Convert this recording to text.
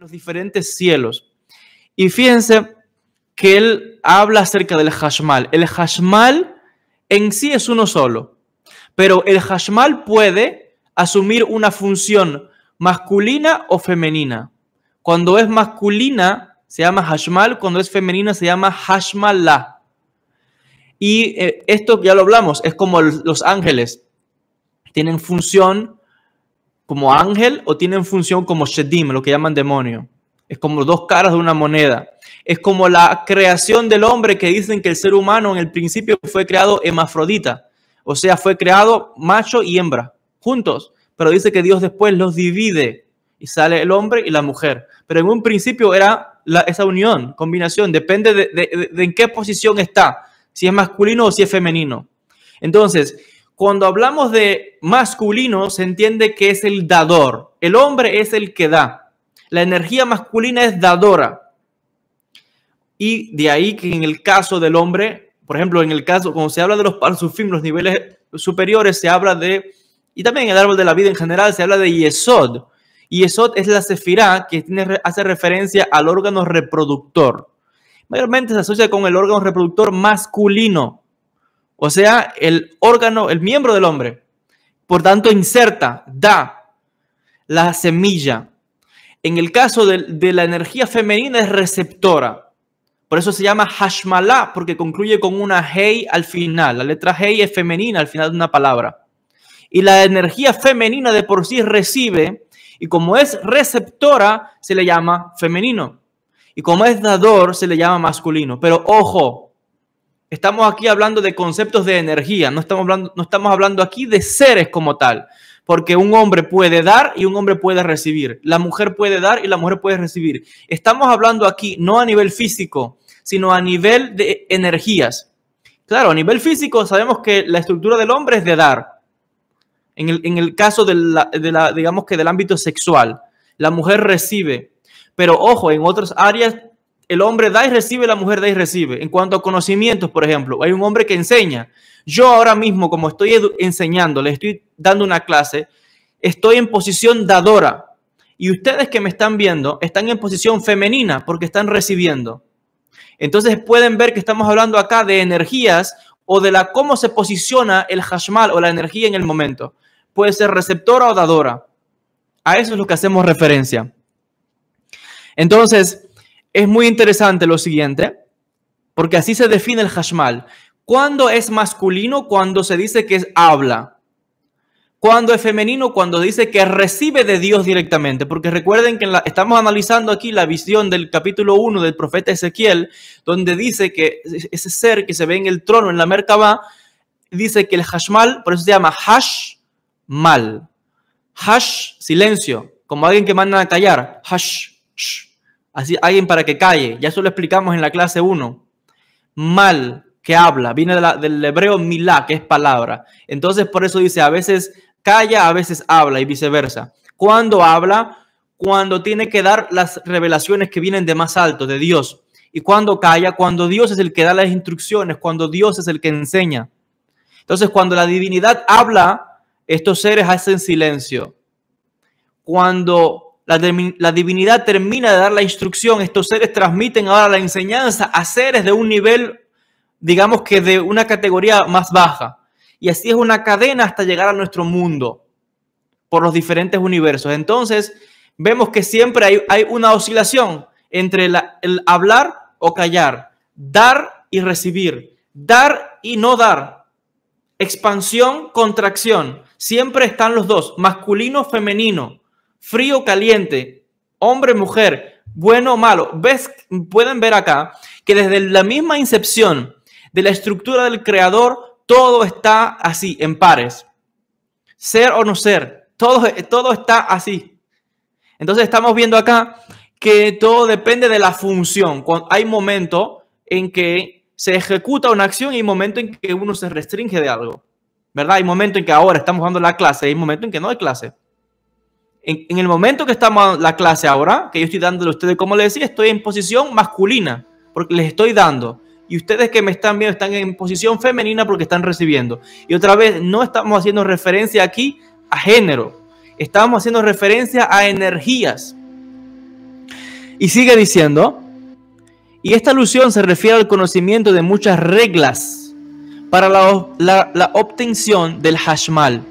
los diferentes cielos. Y fíjense que él habla acerca del Hashmal. El Hashmal en sí es uno solo, pero el Hashmal puede asumir una función masculina o femenina. Cuando es masculina se llama Hashmal, cuando es femenina se llama Hashmalah. Y esto ya lo hablamos, es como los ángeles. Tienen función como ángel o tienen función como Shedim, lo que llaman demonio. Es como dos caras de una moneda. Es como la creación del hombre, que dicen que el ser humano en el principio fue creado hermafrodita. O sea, fue creado macho y hembra, juntos. Pero dice que Dios después los divide y sale el hombre y la mujer. Pero en un principio era esa unión, combinación. Depende de en qué posición está. Si es masculino o si es femenino. Entonces, cuando hablamos de masculino, se entiende que es el dador. El hombre es el que da. La energía masculina es dadora. Y de ahí que en el caso del hombre, por ejemplo, en el caso, cuando se habla de los Parsufim, los niveles superiores, se habla de, y también en el árbol de la vida en general, se habla de Yesod. Y Yesod es la sefirá que hace referencia al órgano reproductor. Mayormente se asocia con el órgano reproductor masculino. O sea, el órgano, el miembro del hombre. Por tanto, inserta, da la semilla. En el caso de la energía femenina es receptora. Por eso se llama Hashmalah, porque concluye con una Hei al final. La letra Hei es femenina al final de una palabra. Y la energía femenina de por sí recibe, y como es receptora, se le llama femenino. Y como es dador, se le llama masculino. Pero ojo, estamos aquí hablando de conceptos de energía. No estamos hablando aquí de seres como tal. Porque un hombre puede dar y un hombre puede recibir. La mujer puede dar y la mujer puede recibir. Estamos hablando aquí no a nivel físico, sino a nivel de energías. Claro, a nivel físico sabemos que la estructura del hombre es de dar. En el caso digamos que del ámbito sexual, la mujer recibe. Pero ojo, en otras áreas el hombre da y recibe, la mujer da y recibe. En cuanto a conocimientos, por ejemplo, hay un hombre que enseña. Yo ahora mismo, como estoy enseñando, le estoy dando una clase, estoy en posición dadora. Y ustedes que me están viendo están en posición femenina porque están recibiendo. Entonces pueden ver que estamos hablando acá de energías o de cómo se posiciona el Hashmal o la energía en el momento. Puede ser receptora o dadora. A eso es lo que hacemos referencia. Entonces, es muy interesante lo siguiente, porque así se define el Hashmal. ¿Cuándo es masculino? Cuando se dice que habla. ¿Cuándo es femenino? Cuando dice que recibe de Dios directamente. Porque recuerden que estamos analizando aquí la visión del capítulo 1 del profeta Ezequiel, donde dice que ese ser que se ve en el trono, en la Merkabah, dice que el Hashmal, por eso se llama Hashmal. Hash, silencio, como alguien que manda a callar. Hash, shh. Así, alguien para que calle. Ya eso lo explicamos en la clase 1. Mal, que habla, viene del hebreo milá, que es palabra. Entonces, por eso dice, a veces calla, a veces habla y viceversa. ¿Cuándo habla? Cuando tiene que dar las revelaciones que vienen de más alto, de Dios. Y cuando calla, cuando Dios es el que da las instrucciones, cuando Dios es el que enseña. Entonces, cuando la divinidad habla, estos seres hacen silencio. Cuando la divinidad termina de dar la instrucción, estos seres transmiten ahora la enseñanza a seres de un nivel, digamos que de una categoría más baja. Y así es una cadena hasta llegar a nuestro mundo por los diferentes universos. Entonces, vemos que siempre hay una oscilación entre el hablar o callar, dar y recibir, dar y no dar, expansión, contracción. Siempre están los dos, masculino, femenino, frío, caliente, hombre, mujer, bueno o malo. Pueden ver acá que desde la misma incepción de la estructura del creador, todo está así, en pares. Ser o no ser, todo está así. Entonces estamos viendo acá que todo depende de la función. Hay momentos en que se ejecuta una acción y hay momentos en que uno se restringe de algo, ¿verdad? Hay momentos en que ahora estamos dando la clase, hay momentos en que no hay clase. En el momento que estamos dando la clase ahora, que yo estoy dándole a ustedes, como les decía, estoy en posición masculina, porque les estoy dando. Y ustedes que me están viendo están en posición femenina porque están recibiendo. Y otra vez, no estamos haciendo referencia aquí a género. Estamos haciendo referencia a energías. Y sigue diciendo, y esta alusión se refiere al conocimiento de muchas reglas para la obtención del hashmal.